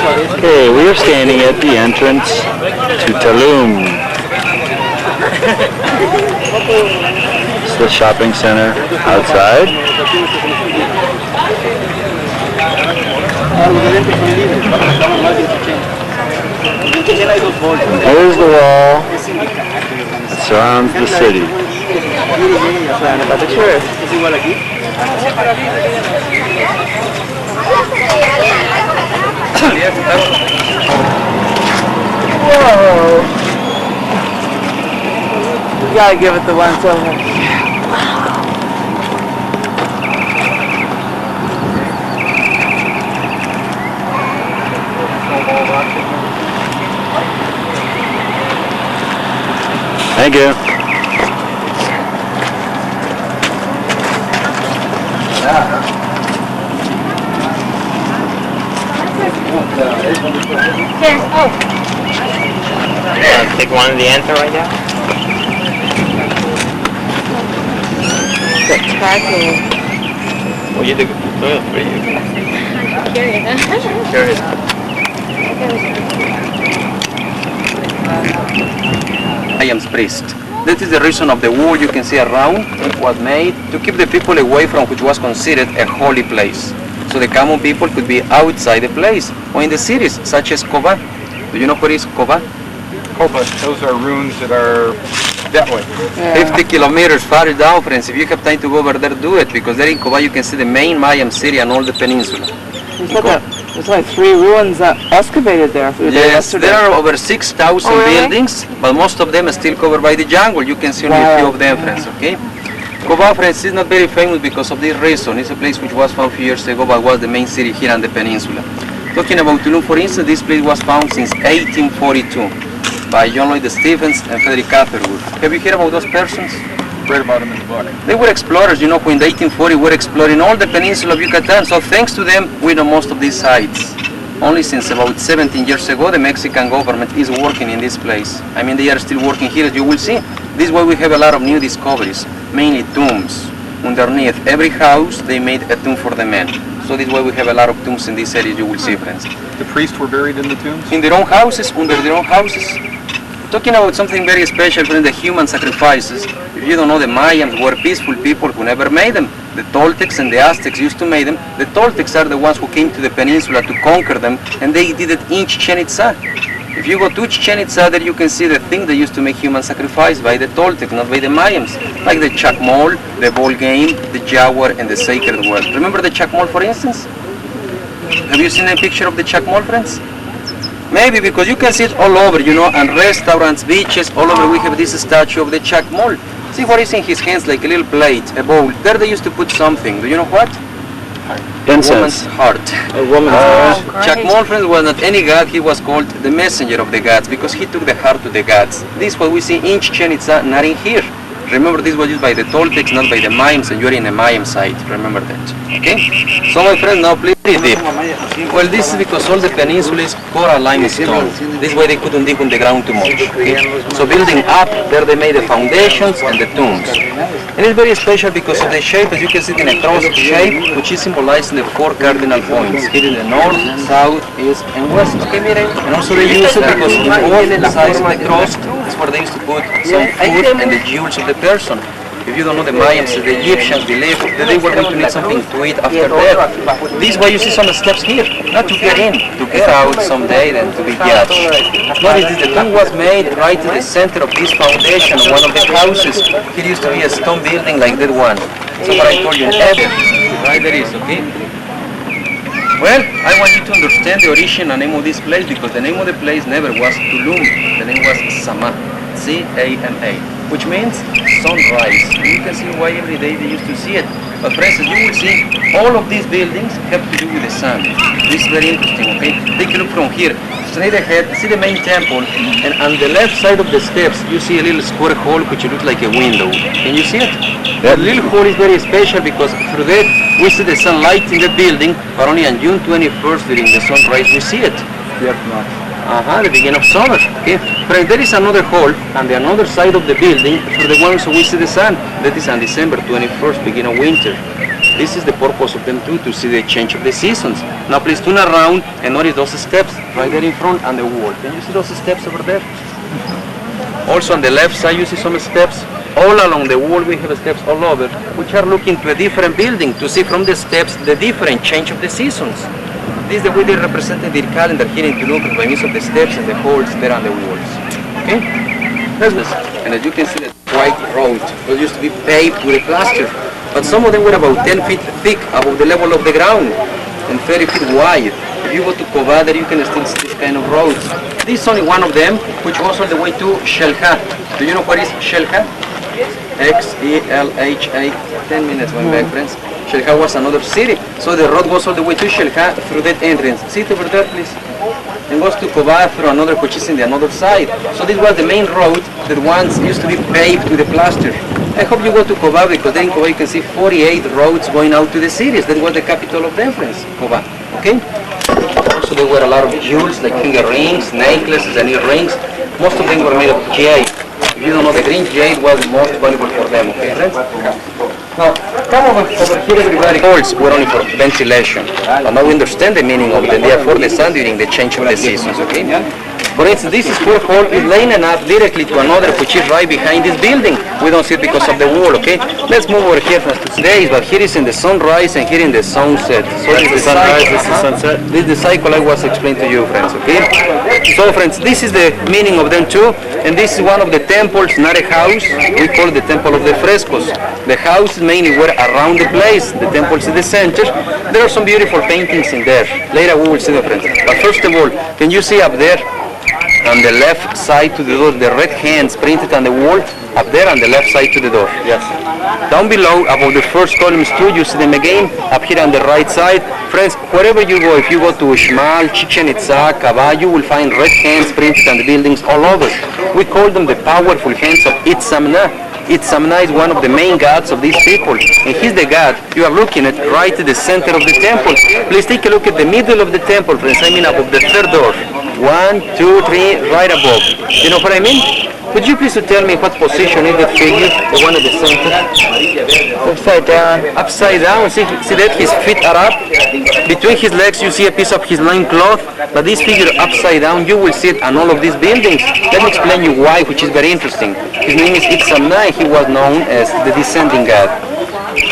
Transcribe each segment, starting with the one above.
Okay, we are standing at the entrance to Tulum. It's the shopping center outside. Here's the wall that surrounds the city. Whoa! You gotta give it the once over. Thank you. Take one of the enter right now. Spectacular. Well, you did good. What are you? Curious. Mayam's priest. That is the reason of the wall you can see around was made to keep the people away from which was considered a holy place. So the common people could be outside the place or in the cities such as Coba. Do you know where is Coba? Coba, those are ruins that are that way. 50 kilometers far down, friends. If you have time to go over there, do it, because there in Coba you can see the main Mayan city and all the peninsula. There's like 3 ruins excavated there. Yes, there are over 6,000 buildings, but most of them are still covered by the jungle. You can see only a few of them, friends, okay? Coba, friends, is not very famous because of this reason. It's a place which was found a few years ago, but was the main city here on the peninsula. Talking about Tulum, for instance, this place was found since 1842 by John Lloyd Stephens and Frederick Catherwood. Have you heard about those persons? Read about them in the book. They were explorers, you know, who in the 1840 were exploring all the peninsula of Yucatan. So thanks to them, we know most of these sites. Only since about 17 years ago, the Mexican government is working in this place. I mean, they are still working here, as you will see. This is why we have a lot of new discoveries, mainly tombs. Underneath every house, they made a tomb for the men. So this is why we have a lot of tombs in this area, you will see, friends. The priests were buried in the tombs? In their own houses, under their own houses. Talking about something very special, friends, the human sacrifices. If you don't know, the Mayans were peaceful people who never made them. The Toltecs and the Aztecs used to make them. The Toltecs are the ones who came to the peninsula to conquer them, and they did it in Chichen Itza. If you go to Chichen Itza, there you can see the thing they used to make human sacrifice by the Toltecs, not by the Mayans. Like the chacmol, the ball game, the jaguar, and the sacred well. Remember the chacmol, for instance? Have you seen a picture of the chacmol, friends? Maybe because you can see it all over, you know, and restaurants, beaches, all over we have this statue of the chacmol. See what is in his hands, like a little plate, a bowl. There they used to put something. Do you know what? Incense. A woman's heart. A woman's heart. Chacmol, friends, was not any god. He was called the messenger of the gods because he took the heart to the gods. This is what we see in Chichen Itza, not in here. Remember, this was used by the Toltecs, not by the Mayans, and you're in a Mayan site. Remember that. Okay? So, my friend, now please dig. Well, this is because all the peninsula is coral limestone. This way they couldn't dig on the ground too much. Okay? So, building up, there they made the foundations and the tombs. And it's very special because of the shape, as you can see, in a cross shape, which is symbolizing the 4 cardinal points. Here in the north, south, east, and west. And also they use it because in both sides of the cross, that's where they used to put some food and the jewels of the person. If you don't know, the Mayans, the Egyptians believed that they were going to need something to eat after death. This is why you see some steps here, not to get in, to get out someday and to be judged. Notice this, the tomb was made right in the center of this foundation of one of the houses. Here used to be a stone building like that one. So what I told you in Eden, right there is, okay? Well, I want you to understand the origin and name of this place because the name of the place never was Tulum. The name was Sama, C-A-M-A, which means sunrise. You can see why every day they used to see it. But friends, as you will see, all of these buildings have to do with the sun. This is very interesting, okay? Take a look from here. Straight ahead, see the main temple, and on the left side of the steps, you see a little square hole which looks like a window. Can you see it? That little hole is very special because through that we see the sunlight in the building, but only on June 21st during the sunrise we see it. The beginning of summer. Okay. But there is another hole on the another side of the building for the ones who we see the sun. That is on December 21st, beginning of winter. This is the purpose of them too, to see the change of the seasons. Now please turn around and notice those steps right there in front on the wall. Can you see those steps over there? Also on the left side you see some steps. All along the wall we have steps all over, which are looking to a different building to see from the steps the different change of the seasons. This is the way they represented their calendar here in Tulum by means of the steps and the holes there on the walls. Okay? And as you can see, the white road was used to be paved with a plaster, but some of them were about 10 feet thick above the level of the ground and 30 feet wide. If you go to Covada, you can still see this kind of roads. This is only one of them, which goes all the way to Shelha. Do you know what is Shelha? X-E-L-H-A. 10 minutes going back, friends. Shelha was another city, so the road goes all the way to Shelha through that entrance. See it over there, please. And goes to Covada through another, which is in the other side. So this was the main road that once used to be paved with a plaster. I hope you go to Covada, because then in Covada you can see 48 roads going out to the cities. That was the capital of them, friends, Covada. Okay? Also there were a lot of jewels, like finger rings, necklaces and earrings. Most of them were made of jade. If you don't know, the green jade was most valuable for them, okay, friends? Now, come over here, everybody. Holes were only for ventilation. But now we understand the meaning of them. They are for the sun during the change of the seasons, okay? For instance, this square hole is laying enough directly to another which is right behind this building. We don't see it because of the wall, okay? Let's move over here for days, but here is in the sunrise and here in the sunset. So this is the sunrise, this is the sunset. This is the cycle I was explaining to you, friends, okay? So, friends, this is the meaning of them too, and this is one of the temples, not a house. We call it the temple of the frescoes. The houses mainly were around the place, the temple is in the center. There are some beautiful paintings in there. Later we will see them, friends. But first of all, can you see up there? On the left side to the door, the red hands printed on the wall, up there on the left side to the door. Yes. Down below, above the first columns too, you see them again, up here on the right side. Friends, wherever you go, if you go to Uxmal, Chichen Itza, Cava, you will find red hands printed on the buildings all over. We call them the powerful hands of Itzamna. Itzamna is one of the main gods of these people, and he's the god you are looking at right at the center of the temple. Please take a look at the middle of the temple, friends. I mean above the third door. 1, 2, 3, right above. You know what I mean? Could you please tell me what position is that figure, the one at the center? Upside down. Upside down. See that his feet are up. Between his legs you see a piece of his loin cloth, but this figure upside down, you will see it on all of these buildings. Let me explain you why, which is very interesting. His name is Itzamna. He was known as the descending god.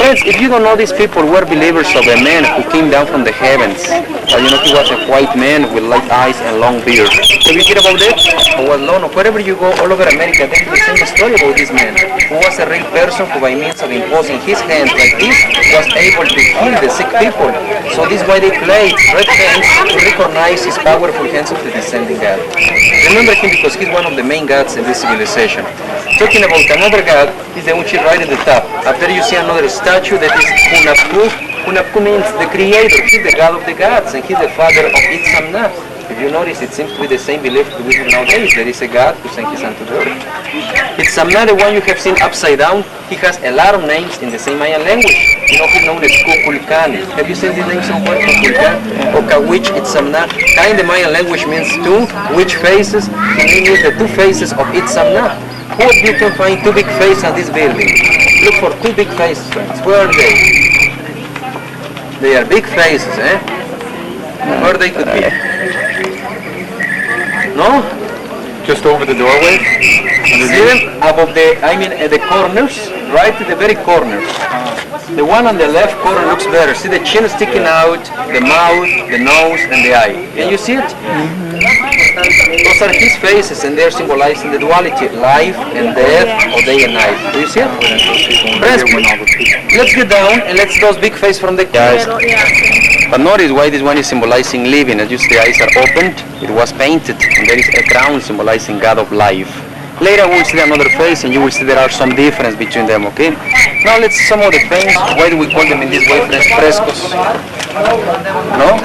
Friends, if you don't know, these people were believers of a man who came down from the heavens. You know, he was a white man with light eyes and long beard. Have you heard about that? Who was known, wherever you go, all over America, there is the same story about this man, who was a real person who by means of imposing his hands like this, was able to heal the sick people. So this is why they played red hands to recognize his powerful hands of the descending god. Remember him because he's one of the main gods in this civilization. Talking about another god, he's the one right at the top. Up there you see another statue that is Hunapku. Hunapku means the creator. He's the god of the gods and he's the father of Itzamna. If you notice, it seems to be the same belief we have nowadays. There is a god who sent his son to the earth. Itzamna, the one you have seen upside down, he has a lot of names in the same Mayan language. You know, he's known as Kukulkan. Have you seen these names somewhere? Kukulkan? Okawich, Itzamna. Ka in the Mayan language means two witch faces. He means the two faces of Itzamna. Who you can find two big faces on this building? Look for two big faces, friends. Where are they? They are big faces, eh? Where they could be? No? Just over the doorway? See them above the, at the corners, right at the very corners. The one on the left corner looks better. See the chin sticking out, the mouth, the nose, and the eye. Can you see it? Those are his faces, and they're symbolizing the duality, life and death, or day and night. Do you see it? Friends, let's get down and let's see those big faces from the guys. But notice why this one is symbolizing living. As you see, the eyes are opened, it was painted, and there is a crown symbolizing God of life. Later we'll see another face and you will see there are some difference between them, okay? Now let's see some of the paints. Why do we call them in this way, frescoes? No?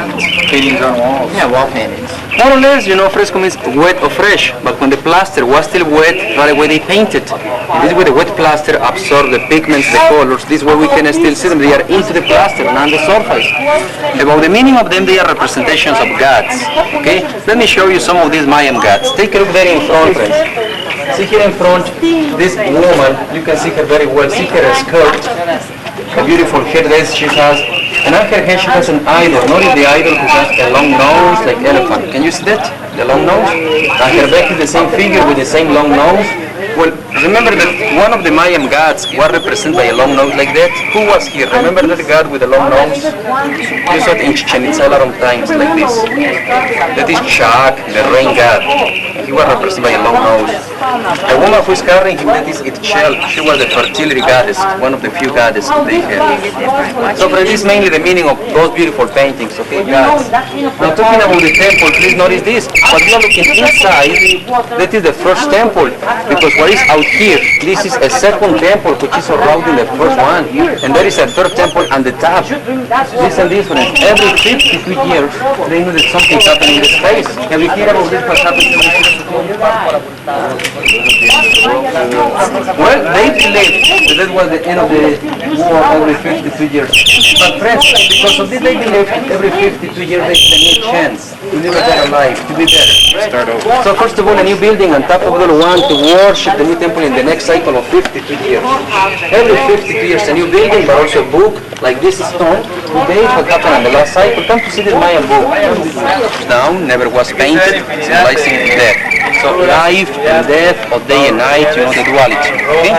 Paintings on walls. Yeah, wall paintings. More or less, you know, fresco means wet or fresh, but when the plaster was still wet, right away they painted. And this way the wet plaster absorbs the pigments, the colors. This way we can still see them. They are into the plaster, not on the surface. About the meaning of them, they are representations of gods, okay? Let me show you some of these Mayan gods. Take a look there in front, friends. See here in front, this woman, you can see her very well. See her skirt. a beautiful headdress she has, and on her head she has an idol. Notice the idol who has a long nose like elephant. Can you see that? The long nose? And her back is the same figure with the same long nose. Well, remember that one of the Mayan gods was represented by a long nose like that? Who was here? Remember that god with a long nose? You saw it in Chichen Itza a lot of times like this. That is Chak, the rain god. He was represented by a long nose. The woman who is carrying him, that is Itchel. She was the fertility goddess, one of the few goddesses they had. So this is mainly the meaning of those beautiful paintings, okay, gods. Now talking about the temple, please notice this. What you are looking inside, that is the first temple, because what is out here, this is a second temple which is surrounding the first one, and there is a third temple on the top. Listen difference. Every 52 years, they know that something happened in the space. Have you heard about this? What happens every 52 Well, they believe that that was the end of the war every 52 years. But friends, because of this, they believe every 52 years they get a new chance to live a better life, to be better. Start over. So first of all, a new building on top of the one to worship the new temple in the next cycle of 52 years. Every 52 years a new building, but also a book like this stone. Today, what happened in the last cycle? Come to see this Mayan book. Down, never was painted, symbolizing death. So life and death, or day and night, you know the duality. Okay?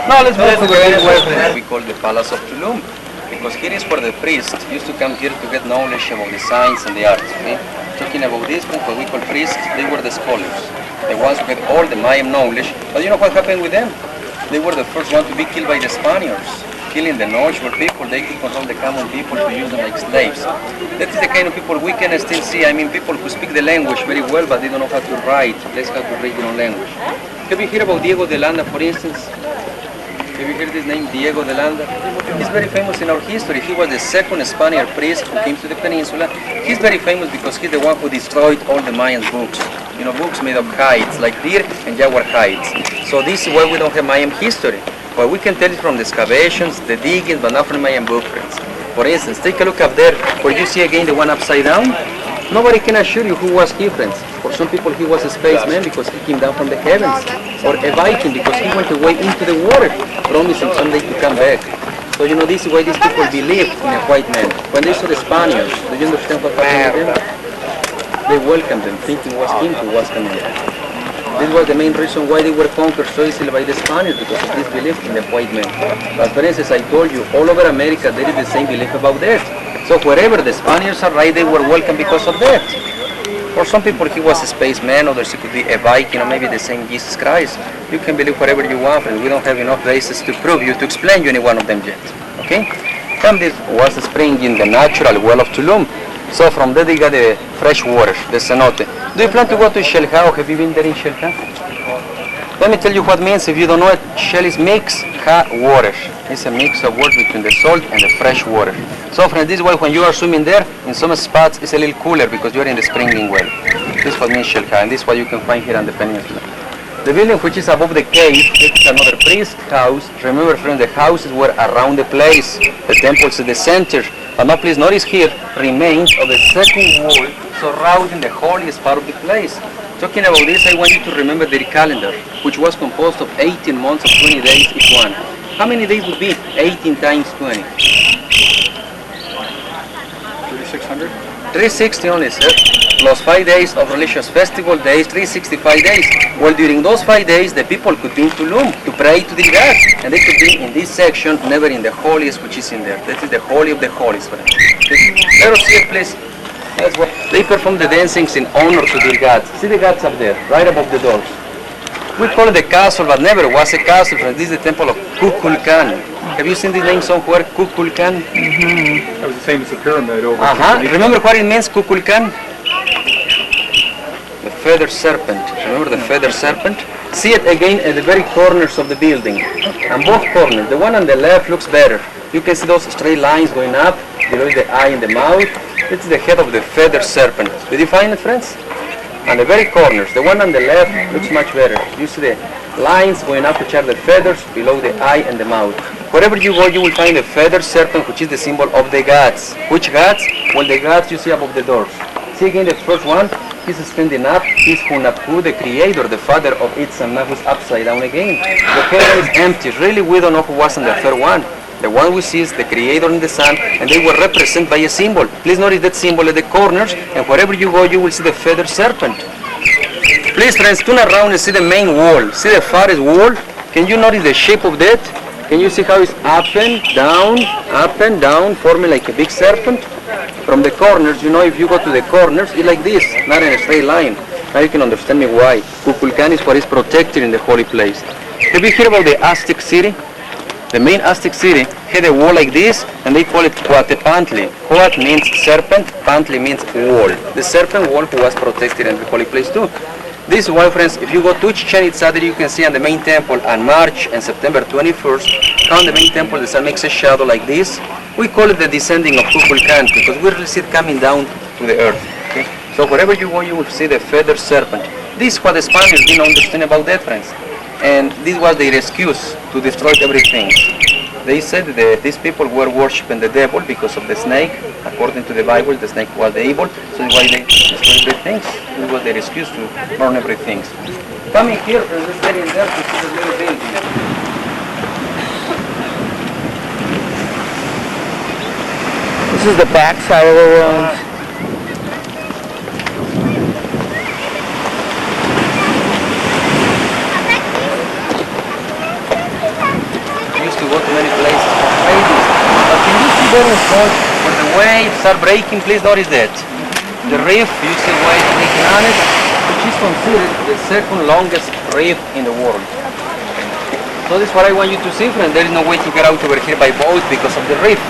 Now let's move to the we call the Palace of Tulum. Because here is where the priests used to come here to get knowledge about the science and the arts. Okay? Talking about this, what we call priests, they were the scholars. The ones who had all the Mayan knowledge. But you know what happened with them? They were the first one to be killed by the Spaniards. Killing the knowledgeable people, they could control the common people to use them like slaves. That is the kind of people we can still see. I mean, people who speak the language very well, but they don't know how to write, less how to read their own language. Have you heard about Diego de Landa, for instance? Have you heard his name, Diego de Landa? He's very famous in our history. He was the second Spaniard priest who came to the peninsula. He's very famous because he's the one who destroyed all the Mayan books. You know, books made of hides, like deer and jaguar hides. So this is why we don't have Mayan history. But we can tell it from the excavations, the digging, but not from Mayan blueprints. For instance, take a look up there, where you see again the one upside down. Nobody can assure you who was he, friends. For some people he was a spaceman because he came down from the heavens. Or a Viking because he went away into the water, promising someday to come back. So you know, this is why these people believed in a white man. When they saw the Spaniards, do you understand what happened with them? They welcomed them, thinking it was him who was coming back. This was the main reason why they were conquered so easily by the Spaniards, because of this belief in the white man. But for instance, I told you, all over America there is the same belief about death. So wherever the Spaniards arrived, they were welcome because of that. For some people he was a spaceman, others it could be a Viking, or maybe the same Jesus Christ. You can believe whatever you want, and we don't have enough basis to prove you, to explain you any one of them yet. Okay? And this was a spring in the natural well of Tulum. So from there they got the fresh water, the cenote. Do you plan to go to Shelha, or have you been there in Shelha? Let me tell you what it means if you don't know it. Shell is mix, ha, water. It's a mix of water between the salt and the fresh water. So friends, this is why when you are swimming there, in some spots it's a little cooler because you're in the springing well. This is what means Shelha, and this is what you can find here on the peninsula. The building which is above the cave, this is another priest house. Remember friends, the houses were around the place. The temple is the center. But now please notice here, remains of the second wall surrounding the holiest part of the place. Talking about this, I want you to remember their calendar, which was composed of 18 months of 20 days each one. How many days would be 18 times 20? 3,600? 360 only, sir. Plus 5 days of religious festival days, 365 days. Well, during those 5 days, the people could be in Tulum to pray to the God. And they could be in this section, never in the holiest which is in there. That is the holy of the holies. Let us see it, please. That's what they perform the dancings in honor to their gods. See the gods up there, right above the doors. We call it the castle, but never was a castle. This is the temple of Kukulkan. Have you seen the name somewhere, Kukulkan? Mm-hmm. That was the same as the pyramid over. Remember what it means, Kukulkan? The feather serpent. Remember the feather serpent? See it again at the very corners of the building. On both corners. The one on the left looks better. You can see those straight lines going up, below the eye and the mouth. This is the head of the feather serpent. Did you find it, friends? On the very corners. The one on the left looks much better. You see the lines going up, which are the feathers, below the eye and the mouth. Wherever you go, you will find the feather serpent, which is the symbol of the gods. Which gods? Well, the gods you see above the doors. See again the first one. He's standing up. He's Hunapku, the creator, the father of Itzamna, who's upside down again. The heaven is empty. Really, we don't know who was in the third one. The one we see is the creator in the sun, and they were represented by a symbol. Please notice that symbol at the corners, and wherever you go, you will see the feathered serpent. Please, friends, turn around and see the main wall. See the farthest wall? Can you notice the shape of that? Can you see how it's up and down, forming like a big serpent? From the corners, you know, if you go to the corners, it's like this, not in a straight line. Now you can understand me why. Kukulkan is what is protected in the holy place. Have you heard about the Aztec city? The main Aztec city had a wall like this, and they call it Coatepantli. Coat means serpent, Pantli means wall. The serpent wall who was protected in the holy place too. This is why, friends, if you go to Chichen Itza, you can see on the main temple on March and September 21st, how on the main temple the sun makes a shadow like this. We call it the descending of Kukulkan because we really see it coming down to the earth. Okay? So wherever you go, you will see the feathered serpent. This is what the Spaniards didn't understand about that, friends. And this was their excuse to destroy everything. They said that these people were worshipping the devil because of the snake. According to the Bible, the snake was the evil, so that's why they destroyed everything. This was their excuse to burn everything. Coming here, let's get in there to see the little building. This is the back side of the ruins. Used to go to many places for trading. But can you see there in front where the waves are breaking? Please notice that. The reef, you see waves breaking on it, which is considered the second longest reef in the world. So this is what I want you to see, friend. There is no way to get out over here by boat because of the reef.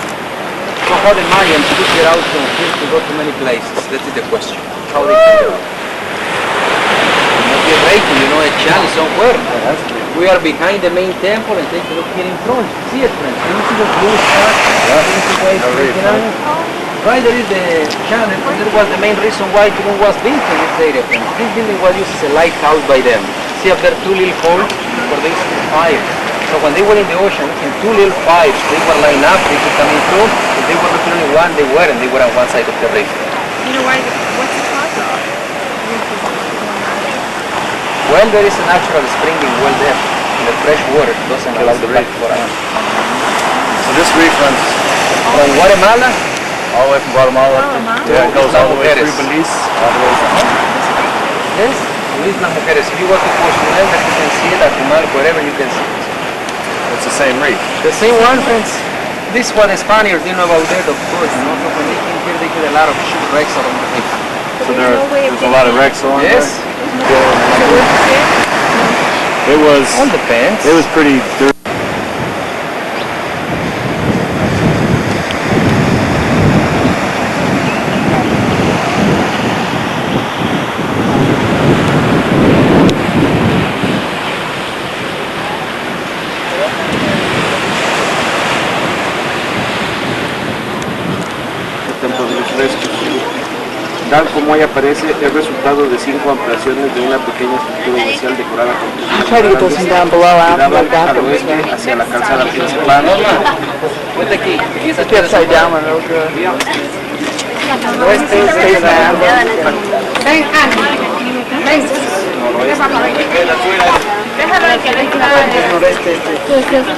So how the Mayans could get out from here to go to many places? That is the question. How they could get out. It must be breaking, you know, a channel somewhere. We are behind the main temple and take a look here in front. See it, friends? Can you see the blue sky? Can you see waves breaking on it? Right there is the channel, and that was the main reason why Tulum was built in this area, friends. This building was used as a lighthouse by them. See up there two little holes where they used to fire. So when they were in the ocean, in two little pipes, they were lined up, they could come in through. If they were looking only one, they were, and they were on one side of the reef. You know why? What's the cause of it? Well, there is a natural springing well there. In the fresh water doesn't allow the reef for us. So this reef runs From Guatemala, all the way from Guatemala. Yeah, it goes all the way through Mujeres. Belize, all the way to yes, Luis Las Mujeres. If you go to Cozumel, you can see it, Atumal, wherever you can see it. It's the same reef. The same one, friends. This is what the Spaniards didn't know about that, of course. You know, so when they came here, they did a lot of shipwrecks along the reef. So there's a lot of wrecks along Yes, there. It was all depends. It was pretty dirty. Templo de los restos. Tal como ahí aparece, es resultado de 5 ampliaciones de una pequeña estructura inicial decorada con Try to get those down below after daba I got al them. oeste hacia la calzada principal. Ponte aquí. It's the upside down one real good. Stay down.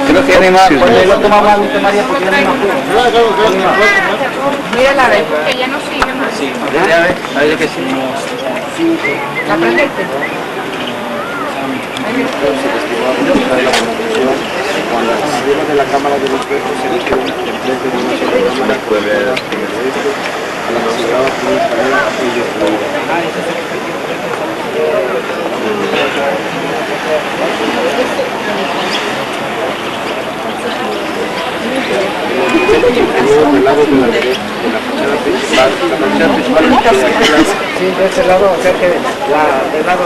Creo que hay más. Cuando lo tomamos María, porque no hay más. Mira la vez, que ya no sigue más. Sí, ya ves, ahí que sí. ¿La aprendiste? Cuando salieron de la cámara de los restos se dijeron enfrente de una sola cámara que era en el oeste a la que llegaba por una escalera y destruida. Del lado de la derecha, de la fachada principal, Sí, de ese lado, o sea que del lado